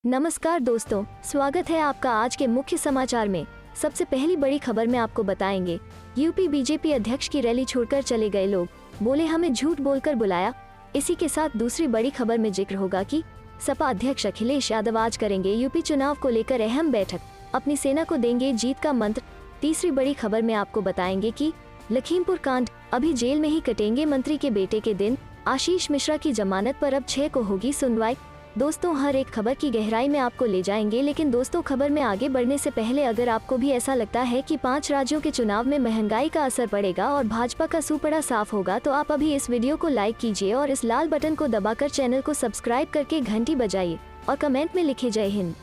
नमस्कार दोस्तों, स्वागत है आपका आज के मुख्य समाचार में। सबसे पहली बड़ी खबर में आपको बताएंगे, यूपी बीजेपी अध्यक्ष की रैली छोड़कर चले गए लोग, बोले हमें झूठ बोलकर बुलाया। इसी के साथ दूसरी बड़ी खबर में जिक्र होगा कि सपा अध्यक्ष अखिलेश यादव आज करेंगे यूपी चुनाव को लेकर अहम बैठक, अपनी सेना को देंगे जीत का मंत्र। तीसरी बड़ी खबर में आपको बताएंगे कि लखीमपुर कांड, अभी जेल में ही कटेंगे मंत्री के बेटे के दिन, आशीष मिश्रा की जमानत पर अब 6 को होगी सुनवाई। दोस्तों, हर एक खबर की गहराई में आपको ले जाएंगे, लेकिन दोस्तों खबर में आगे बढ़ने से पहले अगर आपको भी ऐसा लगता है कि 5 राज्यों के चुनाव में महंगाई का असर पड़ेगा और भाजपा का सुपड़ा साफ होगा, तो आप अभी इस वीडियो को लाइक कीजिए और इस लाल बटन को दबाकर चैनल को सब्सक्राइब करके घंटी बजाइए और कमेंट में लिखे जय हिंद।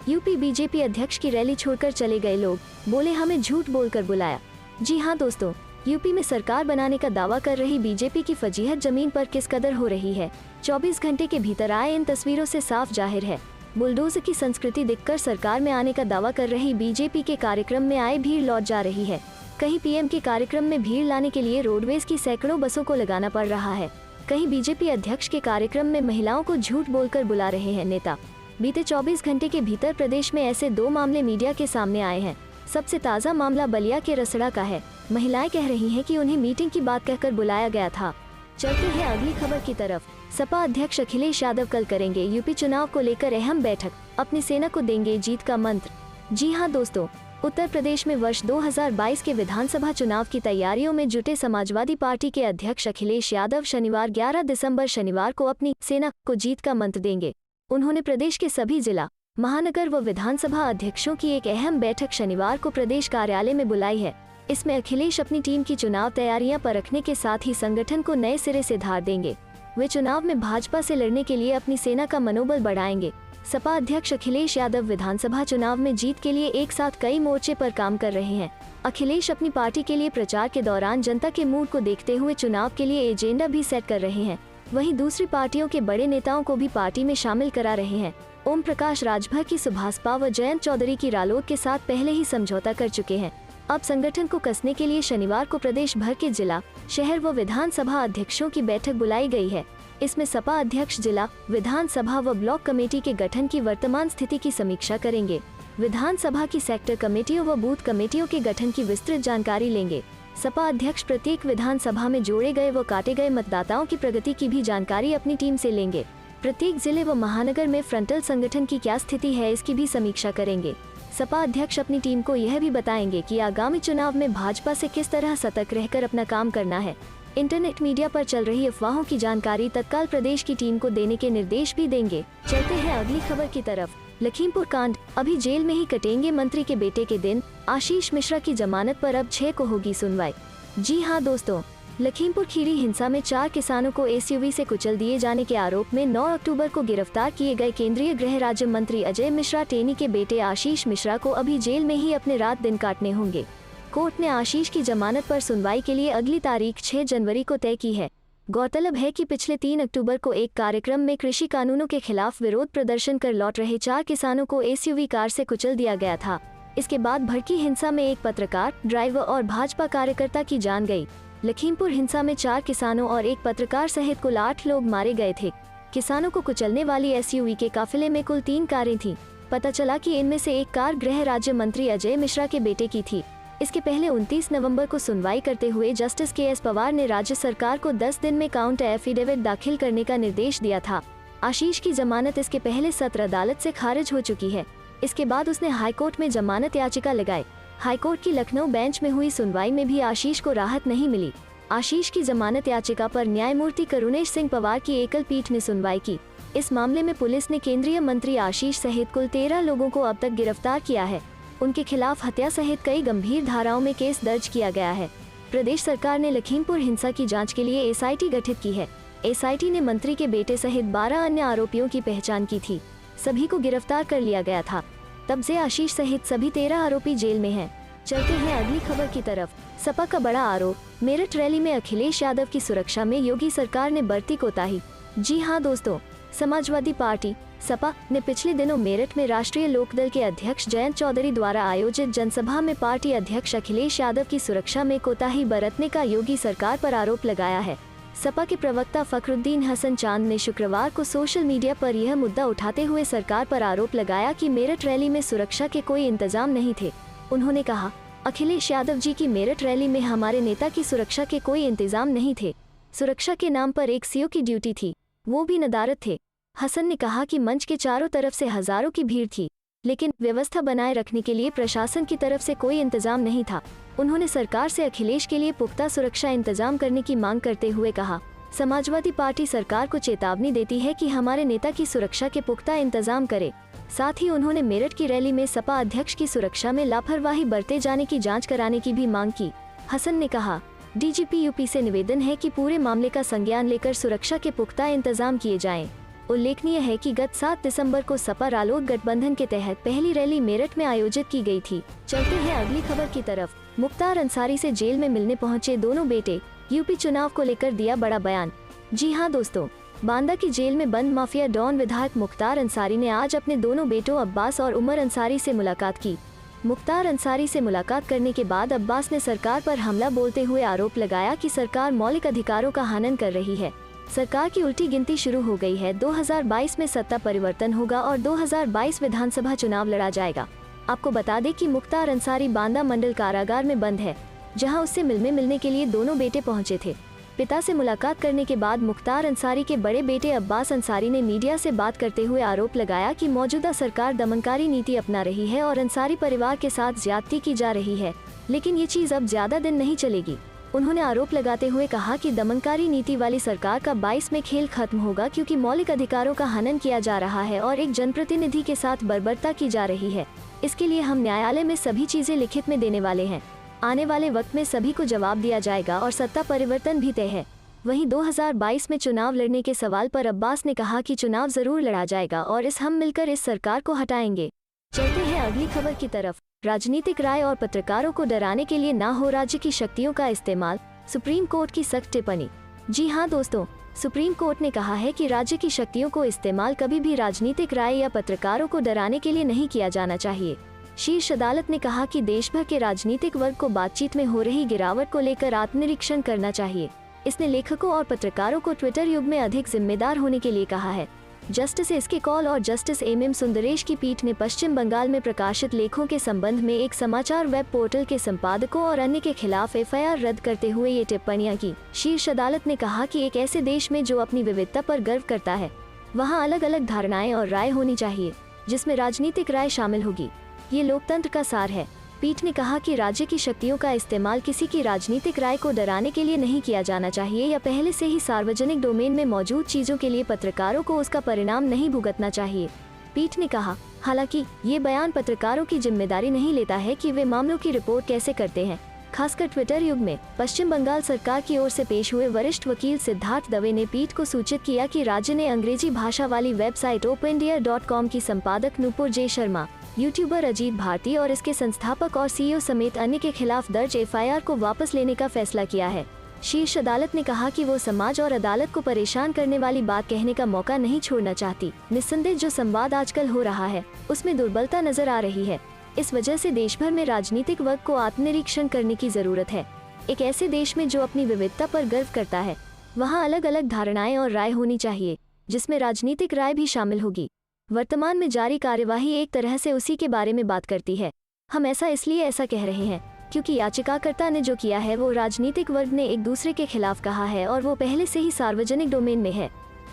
यूपी बीजेपी अध्यक्ष की रैली छोड़कर चले गए लोग, बोले हमें झूठ बोलकर बुलाया। जी हाँ दोस्तों, यूपी में सरकार बनाने का दावा कर रही बीजेपी की फजीहत जमीन पर किस कदर हो रही है, 24 घंटे के भीतर आए इन तस्वीरों से साफ जाहिर है। बुलडोजर की संस्कृति दिखकर सरकार में आने का दावा कर रही बीजेपी के कार्यक्रम में आए भीड़ लौट जा रही है। कहीं पीएम के कार्यक्रम में भीड़ लाने के लिए रोडवेज की सैकड़ों बसों को लगाना पड़ रहा है, कहीं बीजेपी अध्यक्ष के कार्यक्रम में महिलाओं को झूठ बोलकर बुला रहे हैं नेता। बीते 24 घंटे के भीतर प्रदेश में ऐसे 2 मामले मीडिया के सामने आए हैं। सबसे ताज़ा मामला बलिया के रसड़ा का है। महिलाएं कह रही हैं कि उन्हें मीटिंग की बात कहकर बुलाया गया था। चलते हैं अगली खबर की तरफ। सपा अध्यक्ष अखिलेश यादव कल करेंगे यूपी चुनाव को लेकर अहम बैठक, अपनी सेना को देंगे जीत का मंत्र। जी हां दोस्तों, उत्तर प्रदेश में वर्ष 2022 के विधानसभा चुनाव की तैयारियों में जुटे समाजवादी पार्टी के अध्यक्ष अखिलेश यादव शनिवार 11 दिसंबर शनिवार को अपनी सेना को जीत का मंत्र देंगे। उन्होंने प्रदेश के सभी जिला, महानगर व विधानसभा अध्यक्षों की एक अहम बैठक शनिवार को प्रदेश कार्यालय में बुलाई है। इसमें अखिलेश अपनी टीम की चुनाव तैयारियां परखने के साथ ही संगठन को नए सिरे से धार देंगे। वे चुनाव में भाजपा से लड़ने के लिए अपनी सेना का मनोबल बढ़ाएंगे। सपा अध्यक्ष अखिलेश यादव विधानसभा चुनाव में जीत के लिए एक साथ कई मोर्चे पर काम कर रहे हैं। अखिलेश अपनी पार्टी के लिए प्रचार के दौरान जनता के मूड को देखते हुए चुनाव के लिए एजेंडा भी सेट कर रहे हैं। वहीं दूसरी पार्टियों के बड़े नेताओं को भी पार्टी में शामिल करा रहे हैं। ओम प्रकाश राजभर की सुभाषपा व जयंत चौधरी की रालोद के साथ पहले ही समझौता कर चुके हैं। अब संगठन को कसने के लिए शनिवार को प्रदेश भर के जिला, शहर व विधानसभा अध्यक्षों की बैठक बुलाई गई है। इसमें सपा अध्यक्ष जिला, विधानसभा व ब्लॉक कमेटी के गठन की वर्तमान स्थिति की समीक्षा करेंगे। विधानसभा की सेक्टर कमेटियों व बूथ कमेटियों के गठन की विस्तृत जानकारी लेंगे। सपा अध्यक्ष प्रत्येक विधानसभा में जोड़े गए व काटे गए मतदाताओं की प्रगति की भी जानकारी अपनी टीम से लेंगे। प्रत्येक जिले व महानगर में फ्रंटल संगठन की क्या स्थिति है, इसकी भी समीक्षा करेंगे। सपा अध्यक्ष अपनी टीम को यह भी बताएंगे कि आगामी चुनाव में भाजपा से किस तरह सतर्क रहकर अपना काम करना है। इंटरनेट मीडिया पर चल रही अफवाहों की जानकारी तत्काल प्रदेश की टीम को देने के निर्देश भी देंगे। चलते हैं अगली खबर की तरफ। लखीमपुर कांड, अभी जेल में ही कटेंगे मंत्री के बेटे के दिन, आशीष मिश्रा की जमानत पर अब 6 को होगी सुनवाई। जी हाँ दोस्तों, लखीमपुर खीरी हिंसा में 4 किसानों को एसयूवी से कुचल दिए जाने के आरोप में 9 अक्टूबर को गिरफ्तार किए गए केंद्रीय गृह राज्य मंत्री अजय मिश्रा टेनी के बेटे आशीष मिश्रा को अभी जेल में ही अपने रात दिन काटने होंगे। कोर्ट ने आशीष की जमानत पर सुनवाई के लिए अगली तारीख 6 जनवरी को तय की है। गौरतलब है कि पिछले 3 अक्टूबर को एक कार्यक्रम में कृषि कानूनों के खिलाफ विरोध प्रदर्शन कर लौट रहे 4 किसानों को एसयूवी कार से कुचल दिया गया था। इसके बाद भड़की हिंसा में एक पत्रकार, ड्राइवर और भाजपा कार्यकर्ता की जान गई। लखीमपुर हिंसा में 4 किसानों और एक पत्रकार सहित कुल 8 लोग मारे गए थे। किसानों को कुचलने वाली एसयूवी के काफिले में कुल 3 कारें थीं। पता चला कि इनमें से एक कार गृह राज्य मंत्री अजय मिश्रा के बेटे की थी। इसके पहले 29 नवंबर को सुनवाई करते हुए जस्टिस के एस पवार ने राज्य सरकार को 10 दिन में काउंटर एफिडेविट दाखिल करने का निर्देश दिया था। आशीष की जमानत इसके पहले सत्र अदालत से खारिज हो चुकी है। इसके बाद उसने हाईकोर्ट में जमानत याचिका लगाई। हाईकोर्ट की लखनऊ बेंच में हुई सुनवाई में भी आशीष को राहत नहीं मिली। आशीष की जमानत याचिका पर न्यायमूर्ति करुणेश सिंह पवार की एकल पीठ ने सुनवाई की। इस मामले में पुलिस ने केंद्रीय मंत्री आशीष सहित कुल 13 लोगों को अब तक गिरफ्तार किया है। उनके खिलाफ हत्या सहित कई गंभीर धाराओं में केस दर्ज किया गया है। प्रदेश सरकार ने लखीमपुर हिंसा की जाँच के लिए एसआईटी गठित की है। एसआईटी ने मंत्री के बेटे सहित 12 अन्य आरोपियों की पहचान की थी। सभी को गिरफ्तार कर लिया गया था। तब से आशीष सहित सभी 13 आरोपी जेल में हैं। चलते हैं अगली खबर की तरफ। सपा का बड़ा आरोप, मेरठ रैली में अखिलेश यादव की सुरक्षा में योगी सरकार ने बरती कोताही। जी हाँ दोस्तों, समाजवादी पार्टी सपा ने पिछले दिनों मेरठ में राष्ट्रीय लोकदल के अध्यक्ष जयंत चौधरी द्वारा आयोजित जनसभा में पार्टी अध्यक्ष अखिलेश यादव की सुरक्षा में कोताही बरतने का योगी सरकार पर आरोप लगाया है। सपा के प्रवक्ता फखरुद्दीन हसन चांद ने शुक्रवार को सोशल मीडिया पर यह मुद्दा उठाते हुए सरकार पर आरोप लगाया कि मेरठ रैली में सुरक्षा के कोई इंतजाम नहीं थे। उन्होंने कहा, अखिलेश यादव जी की मेरठ रैली में हमारे नेता की सुरक्षा के कोई इंतजाम नहीं थे। सुरक्षा के नाम पर एक सीओ की ड्यूटी थी, वो भी नदारत थे। हसन ने कहा कि मंच के चारों तरफ से हजारों की भीड़ थी, लेकिन व्यवस्था बनाए रखने के लिए प्रशासन की तरफ से कोई इंतजाम नहीं था। उन्होंने सरकार से अखिलेश के लिए पुख्ता सुरक्षा इंतजाम करने की मांग करते हुए कहा, समाजवादी पार्टी सरकार को चेतावनी देती है कि हमारे नेता की सुरक्षा के पुख्ता इंतजाम करे। साथ ही उन्होंने मेरठ की रैली में सपा अध्यक्ष की सुरक्षा में लापरवाही बरते जाने की जांच कराने की भी मांग की। हसन ने कहा, डीजीपी यूपी से निवेदन है कि पूरे मामले का संज्ञान लेकर सुरक्षा के पुख्ता इंतजाम किए जाएं। उल्लेखनीय है कि गत 7 दिसंबर को सपा रालोद गठबंधन के तहत पहली रैली मेरठ में आयोजित की गई थी। चलते हैं अगली खबर की तरफ। मुख्तार अंसारी से जेल में मिलने पहुंचे दोनों बेटे, यूपी चुनाव को लेकर दिया बड़ा बयान। जी हां दोस्तों, बांदा की जेल में बंद माफिया डॉन विधायक मुख्तार अंसारी ने आज अपने दोनों बेटों अब्बास और उमर अंसारी से मुलाकात की। मुख्तार अंसारी से मुलाकात करने के बाद अब्बास ने सरकार पर हमला बोलते हुए आरोप लगाया कि सरकार मौलिक अधिकारों का हनन कर रही है। सरकार की उल्टी गिनती शुरू हो गई है। 2022 में सत्ता परिवर्तन होगा और 2022 विधानसभा चुनाव लड़ा जाएगा। आपको बता दें कि मुख्तार अंसारी बांदा मंडल कारागार में बंद है, जहां उससे मिलने के लिए दोनों बेटे पहुंचे थे। पिता से मुलाकात करने के बाद मुख्तार अंसारी के बड़े बेटे अब्बास अंसारी ने मीडिया से बात करते हुए आरोप लगाया कि मौजूदा सरकार दमनकारी नीति अपना रही है और अंसारी परिवार के साथ ज्यादती की जा रही है, लेकिन ये चीज अब ज्यादा दिन नहीं चलेगी। उन्होंने आरोप लगाते हुए कहा कि दमनकारी नीति वाली सरकार का 22 में खेल खत्म होगा, क्योंकि मौलिक अधिकारों का हनन किया जा रहा है और एक जनप्रतिनिधि के साथ बर्बरता की जा रही है। इसके लिए हम न्यायालय में सभी चीजें लिखित में देने वाले हैं। आने वाले वक्त में सभी को जवाब दिया जाएगा और सत्ता परिवर्तन भी तय है। वहीं 2022 में चुनाव लड़ने के सवाल पर अब्बास ने कहा कि चुनाव जरूर लड़ा जाएगा और हम मिलकर इस सरकार को हटाएंगे। चलते हैं अगली खबर की तरफ। राजनीतिक राय और पत्रकारों को डराने के लिए ना हो राज्य की शक्तियों का इस्तेमाल, सुप्रीम कोर्ट की सख्त टिप्पणी। जी हां दोस्तों, सुप्रीम कोर्ट ने कहा है कि राज्य की शक्तियों को इस्तेमाल कभी भी राजनीतिक राय या पत्रकारों को डराने के लिए नहीं किया जाना चाहिए। शीर्ष अदालत ने कहा कि देश भर के राजनीतिक वर्ग को बातचीत में हो रही गिरावट को लेकर आत्मनिरीक्षण करना चाहिए। इसने लेखकों और पत्रकारों को ट्विटर युग में अधिक जिम्मेदार होने के लिए कहा है। जस्टिस एस के कौल और जस्टिस एम सुंदरेश की पीठ ने पश्चिम बंगाल में प्रकाशित लेखों के संबंध में एक समाचार वेब पोर्टल के संपादकों और अन्य के खिलाफ एफआईआर रद्द करते हुए ये टिप्पणियां की। शीर्ष अदालत ने कहा कि एक ऐसे देश में जो अपनी विविधता पर गर्व करता है, वहां अलग अलग धारणाएं और राय होनी चाहिए, जिसमें राजनीतिक राय शामिल होगी। ये लोकतंत्र का सार है। पीठ ने कहा कि राज्य की शक्तियों का इस्तेमाल किसी की राजनीतिक राय को डराने के लिए नहीं किया जाना चाहिए या पहले से ही सार्वजनिक डोमेन में मौजूद चीजों के लिए पत्रकारों को उसका परिणाम नहीं भुगतना चाहिए। पीठ ने कहा, हालांकि ये बयान पत्रकारों की जिम्मेदारी नहीं लेता है कि वे मामलों की रिपोर्ट कैसे करते हैं, खासकर ट्विटर युग में। पश्चिम बंगाल सरकार की ओर से पेश हुए वरिष्ठ वकील सिद्धार्थ दवे ने पीठ को सूचित किया कि राज्य ने अंग्रेजी भाषा वाली वेबसाइट opendia.com की संपादक नुपुर जे शर्मा, यूट्यूबर अजीत भारती और इसके संस्थापक और सीईओ समेत अन्य के खिलाफ दर्ज एफआईआर को वापस लेने का फैसला किया है। शीर्ष अदालत ने कहा कि वो समाज और अदालत को परेशान करने वाली बात कहने का मौका नहीं छोड़ना चाहती। निस्संदेह जो संवाद आजकल हो रहा है, उसमें दुर्बलता नजर आ रही है। इस वजह से देश भर में राजनीतिक वर्ग को आत्मनिरीक्षण करने की जरूरत है। एक ऐसे देश में जो अपनी विविधता पर गर्व करता है, वहाँ अलग अलग धारणाएं और राय होनी चाहिए, जिसमें राजनीतिक राय भी शामिल होगी। वर्तमान में जारी कार्यवाही एक तरह से उसी के बारे में बात करती है। हम इसलिए ऐसा कह रहे हैं क्योंकि याचिकाकर्ता ने जो किया है वो राजनीतिक वर्ग ने एक दूसरे के खिलाफ कहा है और वो पहले से ही सार्वजनिक डोमेन में है।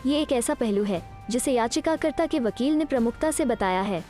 ये एक ऐसा पहलू है जिसे याचिकाकर्ता के वकील ने प्रमुखता से बताया है।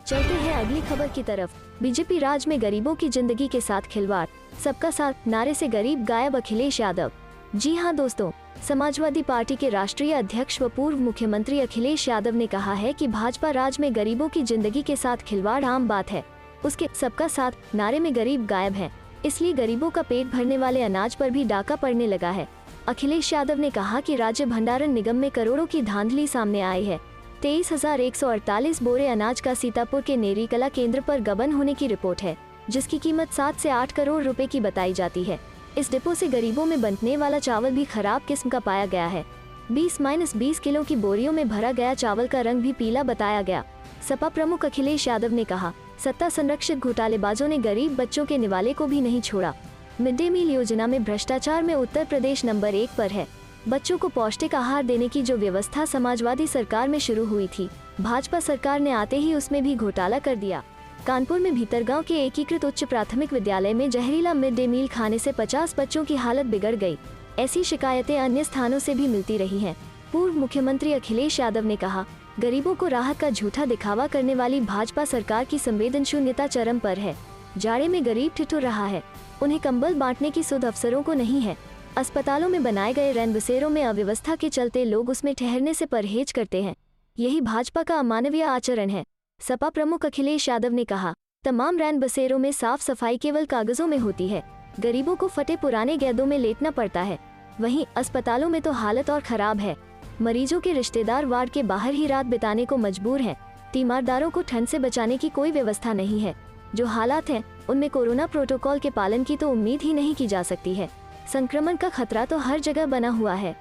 चलते हैं अगली खबर की तरफ। बीजेपी राज में गरीबों की जिंदगी के साथ खिलवाड़, सबका साथ नारे से गरीब गायब अखिलेश यादव। जी हां दोस्तों, समाजवादी पार्टी के राष्ट्रीय अध्यक्ष व पूर्व मुख्यमंत्री अखिलेश यादव ने कहा है कि भाजपा राज में गरीबों की जिंदगी के साथ खिलवाड़ आम बात है। उसके सबका साथ नारे में गरीब गायब हैं, इसलिए गरीबों का पेट भरने वाले अनाज पर भी डाका पड़ने लगा है। अखिलेश यादव ने कहा कि राज्य भंडारण निगम में करोड़ों की धांधली सामने आई है। 23,148 बोरे अनाज का सीतापुर के नेरी कला केंद्र पर गबन होने की रिपोर्ट है, जिसकी कीमत 7 से 8 करोड़ रुपए की बताई जाती है। इस डिपो से गरीबों में बंटने वाला चावल भी खराब किस्म का पाया गया है। 20-20 किलो की बोरियों में भरा गया चावल का रंग भी पीला बताया गया। सपा प्रमुख अखिलेश यादव ने कहा, सत्ता संरक्षित घोटालेबाजों ने गरीब बच्चों के निवाले को भी नहीं छोड़ा। मिड डे मील योजना में भ्रष्टाचार में उत्तर प्रदेश नंबर 1 पर है। बच्चों को पौष्टिक आहार देने की जो व्यवस्था समाजवादी सरकार में शुरू हुई थी, भाजपा सरकार ने आते ही उसमें भी घोटाला कर दिया। कानपुर में भीतरगांव के एकीकृत उच्च प्राथमिक विद्यालय में जहरीला मिड डे मील खाने से 50 बच्चों की हालत बिगड़ गई। ऐसी शिकायतें अन्य स्थानों से भी मिलती रही हैं। पूर्व मुख्यमंत्री अखिलेश यादव ने कहा, गरीबों को राहत का झूठा दिखावा करने वाली भाजपा सरकार की संवेदनशून्यता चरम पर है। जाड़े में गरीब ठिठुर रहा है, उन्हें कंबल बांटने की सुध अफसरों को नहीं है। अस्पतालों में बनाए गए रैन बसेरों में अव्यवस्था के चलते लोग उसमें ठहरने से परहेज करते हैं। यही भाजपा का अमानवीय आचरण है। सपा प्रमुख अखिलेश यादव ने कहा, तमाम रैन बसेरों में साफ सफाई केवल कागजों में होती है, गरीबों को फटे पुराने गैदों में लेटना पड़ता है। वहीं अस्पतालों में तो हालत और खराब है। मरीजों के रिश्तेदार वार्ड के बाहर ही रात बिताने को मजबूर हैं। तीमारदारों को ठंड से बचाने की कोई व्यवस्था नहीं है। जो हालात हैं, उनमें कोरोना प्रोटोकॉल के पालन की तो उम्मीद ही नहीं की जा सकती है। संक्रमण का खतरा तो हर जगह बना हुआ है।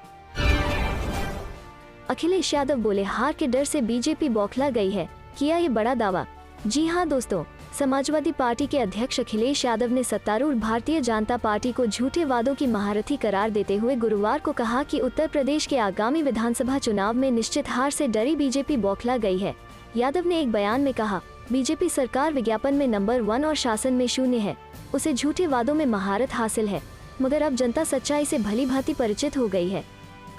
अखिलेश यादव बोले, हार के डर से बीजेपी बौखला गई है, किया ये बड़ा दावा। जी हाँ दोस्तों, समाजवादी पार्टी के अध्यक्ष अखिलेश यादव ने सत्तारूढ़ भारतीय जनता पार्टी को झूठे वादों की महारथी करार देते हुए गुरुवार को कहा कि उत्तर प्रदेश के आगामी विधानसभा चुनाव में निश्चित हार से डरी बीजेपी बौखला गई है। यादव ने एक बयान में कहा, बीजेपी सरकार विज्ञापन में नंबर 1 और शासन में 0 है। उसे झूठे वादों में महारत हासिल है, मगर अब जनता सच्चाई से भली भांति परिचित हो गई है।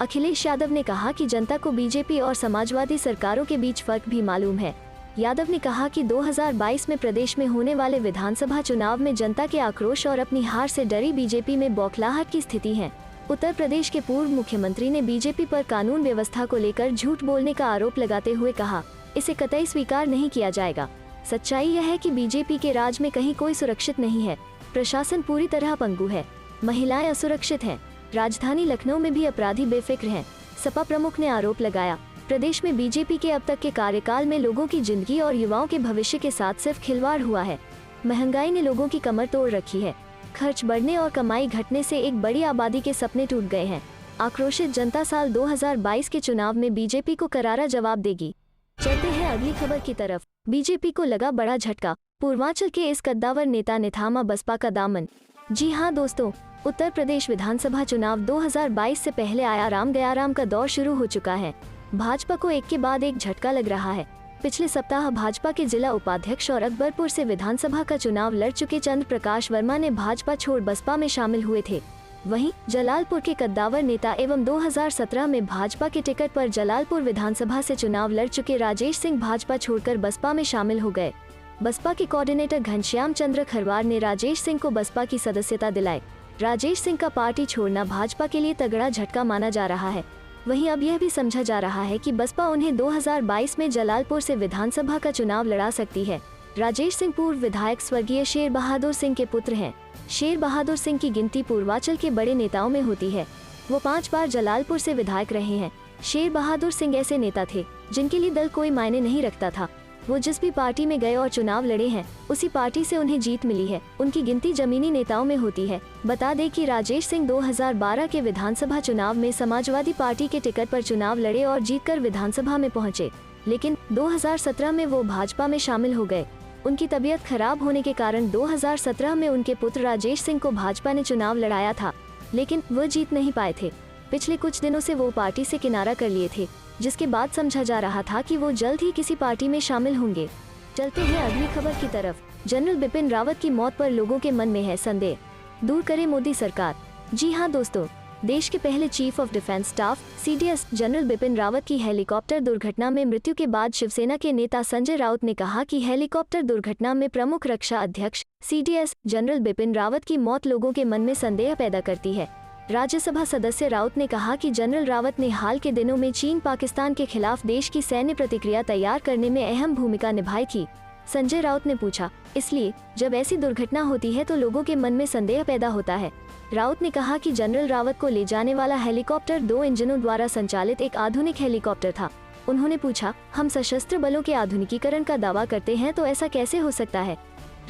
अखिलेश यादव ने कहा कि जनता को बीजेपी और समाजवादी सरकारों के बीच फर्क भी मालूम है। यादव ने कहा कि 2022 में प्रदेश में होने वाले विधानसभा चुनाव में जनता के आक्रोश और अपनी हार से डरी बीजेपी में बौखलाहट की स्थिति है। उत्तर प्रदेश के पूर्व मुख्यमंत्री ने बीजेपी पर कानून व्यवस्था को लेकर झूठ बोलने का आरोप लगाते हुए कहा, इसे कतई स्वीकार नहीं किया जाएगा। सच्चाई यह है कि बीजेपी के राज में कहीं कोई सुरक्षित नहीं है। प्रशासन पूरी तरह पंगु है, महिलाएं असुरक्षित हैं, राजधानी लखनऊ में भी अपराधी बेफिक्र हैं। सपा प्रमुख ने आरोप लगाया, प्रदेश में बीजेपी के अब तक के कार्यकाल में लोगों की जिंदगी और युवाओं के भविष्य के साथ सिर्फ खिलवाड़ हुआ है। महंगाई ने लोगों की कमर तोड़ रखी है। खर्च बढ़ने और कमाई घटने से एक बड़ी आबादी के सपने टूट गए हैं। आक्रोशित जनता साल 2022 के चुनाव में बीजेपी को करारा जवाब देगी। चलते हैं अगली खबर की तरफ। बीजेपी को लगा बड़ा झटका, पूर्वांचल के इस कद्दावर नेता ने थामा बसपा का दामन। जी हाँ दोस्तों, उत्तर प्रदेश विधानसभा चुनाव 2022 से पहले आया राम गया राम का दौर शुरू हो चुका है। भाजपा को एक के बाद एक झटका लग रहा है। पिछले सप्ताह भाजपा के जिला उपाध्यक्ष और अकबरपुर से विधानसभा का चुनाव लड़ चुके चंद्र प्रकाश वर्मा ने भाजपा छोड़ बसपा में शामिल हुए थे। वहीं जलालपुर के कद्दावर नेता एवं 2017 में भाजपा के टिकट पर जलालपुर विधानसभा से चुनाव लड़ चुके राजेश सिंह भाजपा छोड़कर बसपा में शामिल हो गए। बसपा के कोऑर्डिनेटर घनश्याम चंद्र खरवार ने राजेश सिंह को बसपा की सदस्यता दिलाई। राजेश सिंह का पार्टी छोड़ना भाजपा के लिए तगड़ा झटका माना जा रहा है। वहीं अब यह भी समझा जा रहा है कि बसपा उन्हें 2022 में जलालपुर से विधानसभा का चुनाव लड़ा सकती है। राजेश सिंह पूर्व विधायक स्वर्गीय शेर बहादुर सिंह के पुत्र हैं। शेर बहादुर सिंह की गिनती पूर्वांचल के बड़े नेताओं में होती है। वो 5 बार जलालपुर से विधायक रहे हैं। शेर बहादुर सिंह ऐसे नेता थे जिनके लिए दल कोई मायने नहीं रखता था। वो जिस भी पार्टी में गए और चुनाव लड़े हैं, उसी पार्टी से उन्हें जीत मिली है। उनकी गिनती जमीनी नेताओं में होती है। बता दें कि राजेश सिंह 2012 के विधानसभा चुनाव में समाजवादी पार्टी के टिकट पर चुनाव लड़े और जीतकर विधानसभा में पहुंचे, लेकिन 2017 में वो भाजपा में शामिल हो गए। उनकी तबीयत खराब होने के कारण 2017 में उनके पुत्र राजेश सिंह को भाजपा ने चुनाव लड़ाया था, लेकिन वो जीत नहीं पाए थे। पिछले कुछ दिनों से वो पार्टी से किनारा कर लिए थे, जिसके बाद समझा जा रहा था कि वो जल्द ही किसी पार्टी में शामिल होंगे। चलते हैं अगली खबर की तरफ। जनरल बिपिन रावत की मौत पर लोगों के मन में है संदेह, दूर करे मोदी सरकार। जी हाँ दोस्तों, देश के पहले chief of defence staff CDS general Bipin Rawat की हेलीकॉप्टर दुर्घटना में मृत्यु के बाद शिवसेना के नेता संजय राउत ने कहा कि हेलीकॉप्टर दुर्घटना में प्रमुख रक्षा अध्यक्ष CDS जनरल बिपिन रावत की मौत लोगों के मन में संदेह पैदा करती है। राज्यसभा सदस्य राउत ने कहा कि जनरल रावत ने हाल के दिनों में चीन पाकिस्तान के खिलाफ देश की सैन्य प्रतिक्रिया तैयार करने में अहम भूमिका निभाई थी। संजय राउत ने पूछा, इसलिए जब ऐसी दुर्घटना होती है तो लोगों के मन में संदेह पैदा होता है। राउत ने कहा कि जनरल रावत को ले जाने वाला हेलीकॉप्टर 2 इंजनों द्वारा संचालित एक आधुनिक हेलीकॉप्टर था। उन्होंने पूछा, हम सशस्त्र बलों के आधुनिकीकरण का दावा करते हैं तो ऐसा कैसे हो सकता है।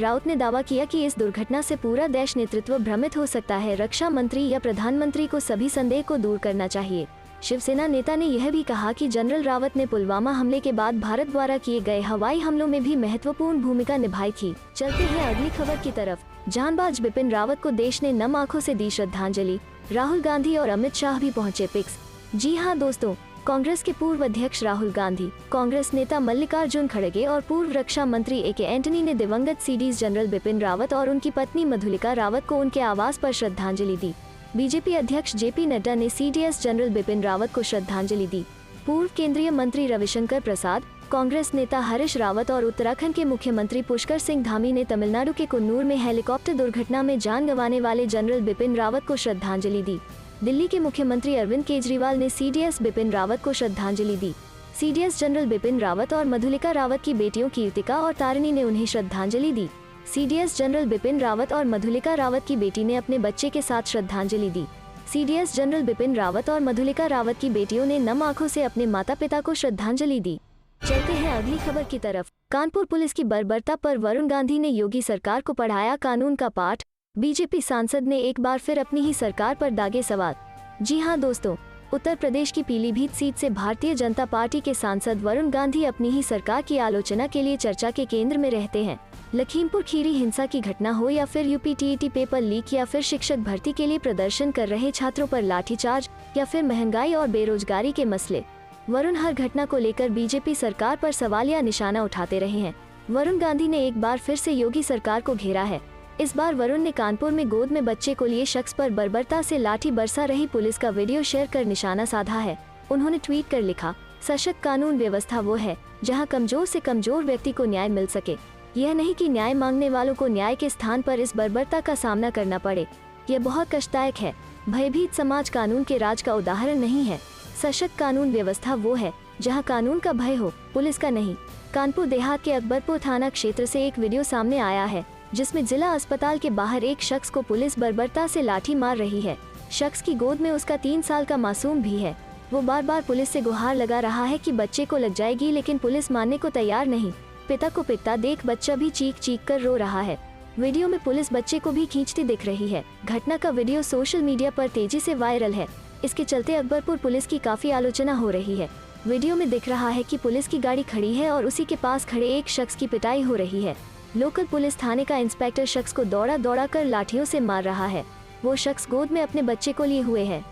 राउत ने दावा किया कि इस दुर्घटना से पूरा देश नेतृत्व भ्रमित हो सकता है। रक्षा मंत्री या प्रधानमंत्री को सभी संदेह को दूर करना चाहिए। शिवसेना नेता ने यह भी कहा कि जनरल रावत ने पुलवामा हमले के बाद भारत द्वारा किए गए हवाई हमलों में भी महत्वपूर्ण भूमिका निभाई थी। चलते हैं अगली खबर की तरफ। जांबाज बिपिन रावत को देश ने नम आंखों से दी श्रद्धांजलि। राहुल गांधी और अमित शाह भी पहुंचे पिक्स। जी हां दोस्तों, कांग्रेस के पूर्व अध्यक्ष राहुल गांधी, कांग्रेस नेता मल्लिकार्जुन खड़गे और पूर्व रक्षा मंत्री ए.के. एंटनी ने दिवंगत सीडीएस जनरल बिपिन रावत और उनकी पत्नी मधुलिका रावत को उनके आवास पर श्रद्धांजलि दी। बीजेपी अध्यक्ष जेपी नड्डा ने सीडीएस जनरल बिपिन रावत को श्रद्धांजलि दी। पूर्व केंद्रीय मंत्री रविशंकर प्रसाद, कांग्रेस नेता हरीश रावत और उत्तराखंड के मुख्यमंत्री पुष्कर सिंह धामी ने तमिलनाडु के कुन्नूर में हेलीकॉप्टर दुर्घटना में जान गंवाने वाले जनरल बिपिन रावत को श्रद्धांजलि दी। दिल्ली के मुख्यमंत्री अरविंद केजरीवाल ने सीडीएस बिपिन रावत को श्रद्धांजलि दी। सीडीएस जनरल बिपिन रावत और मधुलिका रावत की बेटियों कीर्तिका और तारिणी ने उन्हें श्रद्धांजलि दी। सीडीएस जनरल बिपिन रावत और मधुलिका रावत की बेटी ने अपने बच्चे के साथ श्रद्धांजलि दी। सीडीएस जनरल बिपिन रावत और मधुलिका रावत की बेटियों ने नम आंखों से अपने माता पिता को श्रद्धांजलि दी। चलते हैं अगली खबर की तरफ। कानपुर पुलिस की बर्बरता पर वरुण गांधी ने योगी सरकार को पढ़ाया कानून का पाठ। बीजेपी सांसद ने एक बार फिर अपनी ही सरकार पर दागे सवाल। जी हां दोस्तों, उत्तर प्रदेश की पीलीभीत सीट से भारतीय जनता पार्टी के सांसद वरुण गांधी अपनी ही सरकार की आलोचना के लिए चर्चा के केंद्र में रहते हैं। लखीमपुर खीरी हिंसा की घटना हो या फिर यूपी टीईटी पेपर लीक या फिर शिक्षक भर्ती के लिए प्रदर्शन कर रहे छात्रों पर लाठीचार्ज या फिर महंगाई और बेरोजगारी के मसले, वरुण हर घटना को लेकर बीजेपी सरकार पर सवालिया निशाना उठाते रहे हैं। वरुण गांधी ने एक बार फिर से योगी सरकार को घेरा है। इस बार वरुण ने कानपुर में गोद में बच्चे को लिए शख्स पर बर्बरता से लाठी बरसा रही पुलिस का वीडियो शेयर कर निशाना साधा है। उन्होंने ट्वीट कर लिखा, सशक्त कानून व्यवस्था वो है जहां कमजोर से कमजोर व्यक्ति को न्याय मिल सके, यह नहीं कि न्याय मांगने वालों को न्याय के स्थान पर इस बर्बरता का सामना करना पड़े। यह बहुत कष्टदायक है। भयभीत समाज कानून के राज का उदाहरण नहीं है। सशक्त कानून व्यवस्था वो है जहां कानून का भय हो, पुलिस का नहीं। कानपुर देहात के अकबरपुर थाना क्षेत्र से एक वीडियो सामने आया है जिसमें जिला अस्पताल के बाहर एक शख्स को पुलिस बर्बरता से लाठी मार रही है। शख्स की गोद में उसका 3 साल का मासूम भी है। वो बार बार पुलिस से गुहार लगा रहा है कि बच्चे को लग जाएगी, लेकिन पुलिस मानने को तैयार नहीं। पिता को पिटता देख बच्चा भी चीख चीख कर रो रहा है। वीडियो में पुलिस बच्चे को भी खींचती दिख रही है। घटना का वीडियो सोशल मीडिया पर तेजी से वायरल है। इसके चलते अकबरपुर पुलिस की काफी आलोचना हो रही है। वीडियो में दिख रहा है कि पुलिस की गाड़ी खड़ी है और उसी के पास खड़े एक शख्स की पिटाई हो रही है। लोकल पुलिस थाने का इंस्पेक्टर शख्स को दौड़ा दौड़ा कर लाठियों से मार रहा है। वो शख्स गोद में अपने बच्चे को लिए हुए है।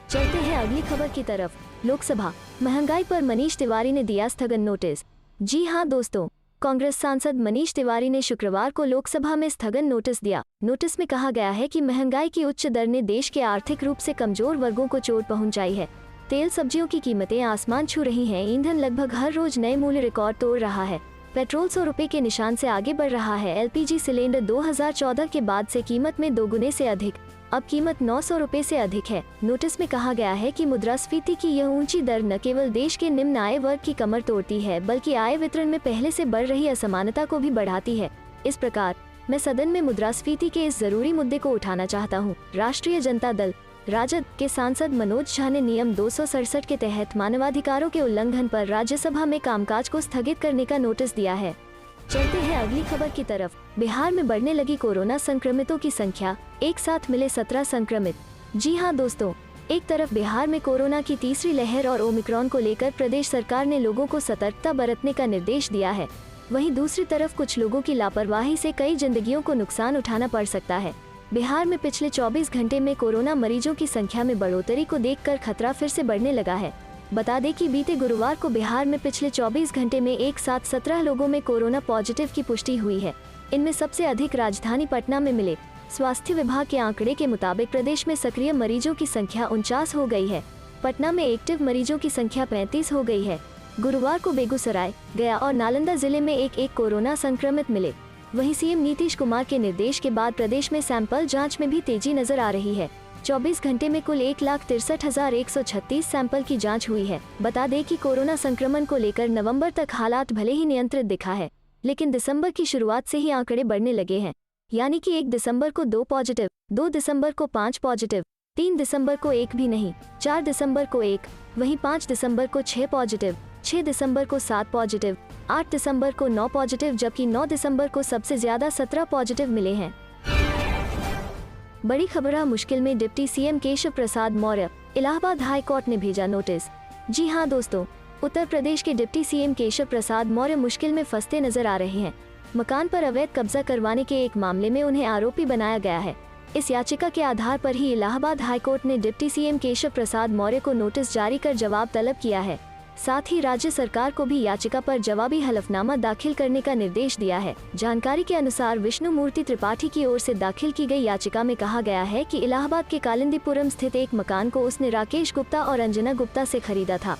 चलते हैं अगली खबर की तरफ। लोकसभा, महंगाई पर मनीष तिवारी ने दिया स्थगन नोटिस। जी हां दोस्तों, कांग्रेस सांसद मनीष तिवारी ने शुक्रवार को लोकसभा में स्थगन नोटिस दिया। नोटिस में कहा गया है कि महंगाई की उच्च दर ने देश के आर्थिक रूप से कमजोर वर्गों को चोट पहुंचाई है। तेल सब्जियों की कीमतें आसमान छू रही हैं। ईंधन लगभग हर रोज नए मूल्य रिकॉर्ड तोड़ रहा है। पेट्रोल 100 रुपए के निशान से आगे बढ़ रहा है। एलपीजी सिलेंडर 2014 के बाद से कीमत में 2 गुने से अधिक, अब कीमत 900 रुपए से अधिक है। नोटिस में कहा गया है कि मुद्रास्फीति की यह ऊंची दर न केवल देश के निम्न आय वर्ग की कमर तोड़ती है, बल्कि आय वितरण में पहले से बढ़ रही असमानता को भी बढ़ाती है। इस प्रकार मैं सदन में मुद्रास्फीति के इस जरूरी मुद्दे को उठाना चाहता हूँ। राष्ट्रीय जनता दल राजद के सांसद मनोज झा ने नियम 267 के तहत मानवाधिकारों के उल्लंघन पर राज्यसभा में कामकाज को स्थगित करने का नोटिस दिया है। चलते हैं अगली खबर की तरफ। बिहार में बढ़ने लगी कोरोना संक्रमितों की संख्या, एक साथ मिले 17 संक्रमित। जी हां दोस्तों, एक तरफ बिहार में कोरोना की तीसरी लहर और ओमिक्रॉन को लेकर प्रदेश सरकार ने लोगों को सतर्कता बरतने का निर्देश दिया है। वहीं दूसरी तरफ कुछ लोगों की लापरवाही से कई जिंदगियों को नुकसान उठाना पड़ सकता है। बिहार में पिछले 24 घंटे में कोरोना मरीजों की संख्या में बढ़ोतरी को देखकर खतरा फिर से बढ़ने लगा है। बता दें कि बीते गुरुवार को बिहार में पिछले 24 घंटे में एक साथ 17 लोगों में कोरोना पॉजिटिव की पुष्टि हुई है। इनमें सबसे अधिक राजधानी पटना में मिले। स्वास्थ्य विभाग के आंकड़े के मुताबिक प्रदेश में सक्रिय मरीजों की संख्या 49 हो गई है। पटना में एक्टिव मरीजों की संख्या 35 हो गई है। गुरुवार को बेगूसराय, गया और नालंदा जिले में एक कोरोना संक्रमित मिले। वहीं सीएम नीतीश कुमार के निर्देश के बाद प्रदेश में सैंपल जांच में भी तेजी नजर आ रही है। 24 घंटे में कुल 1,63,136 सैंपल की जांच हुई है। बता दें कि कोरोना संक्रमण को लेकर नवंबर तक हालात भले ही नियंत्रित दिखा है, लेकिन दिसंबर की शुरुआत से ही आंकड़े बढ़ने लगे हैं। यानी कि 1 दिसंबर को 2 पॉजिटिव, 2 दिसंबर को 5 पॉजिटिव, 3 दिसंबर को 1 भी नहीं, 4 दिसंबर को 1, वहीं 5 दिसंबर को 6 पॉजिटिव, 6 दिसंबर को 7 पॉजिटिव, 8 दिसंबर को 9 पॉजिटिव, जबकि 9 दिसंबर को सबसे ज्यादा 17 पॉजिटिव मिले हैं। बड़ी खबर, मुश्किल में deputy CM Keshav Prasad Maurya, Allahabad high court ने भेजा नोटिस। जी हां दोस्तों, उत्तर प्रदेश के डिप्टी सीएम केशव प्रसाद मौर्य मुश्किल में फंसते नजर आ रहे हैं। मकान पर अवैध कब्जा करवाने के एक मामले में उन्हें आरोपी बनाया गया है। इस याचिका के आधार पर ही इलाहाबाद हाईकोर्ट ने डिप्टी सीएम केशव प्रसाद मौर्य को नोटिस जारी कर जवाब तलब किया है। साथ ही राज्य सरकार को भी याचिका पर जवाबी हलफनामा दाखिल करने का निर्देश दिया है। जानकारी के अनुसार विष्णु मूर्ति त्रिपाठी की ओर से दाखिल की गई याचिका में कहा गया है कि इलाहाबाद के कालिंदीपुरम स्थित एक मकान को उसने राकेश गुप्ता और अंजना गुप्ता से खरीदा था।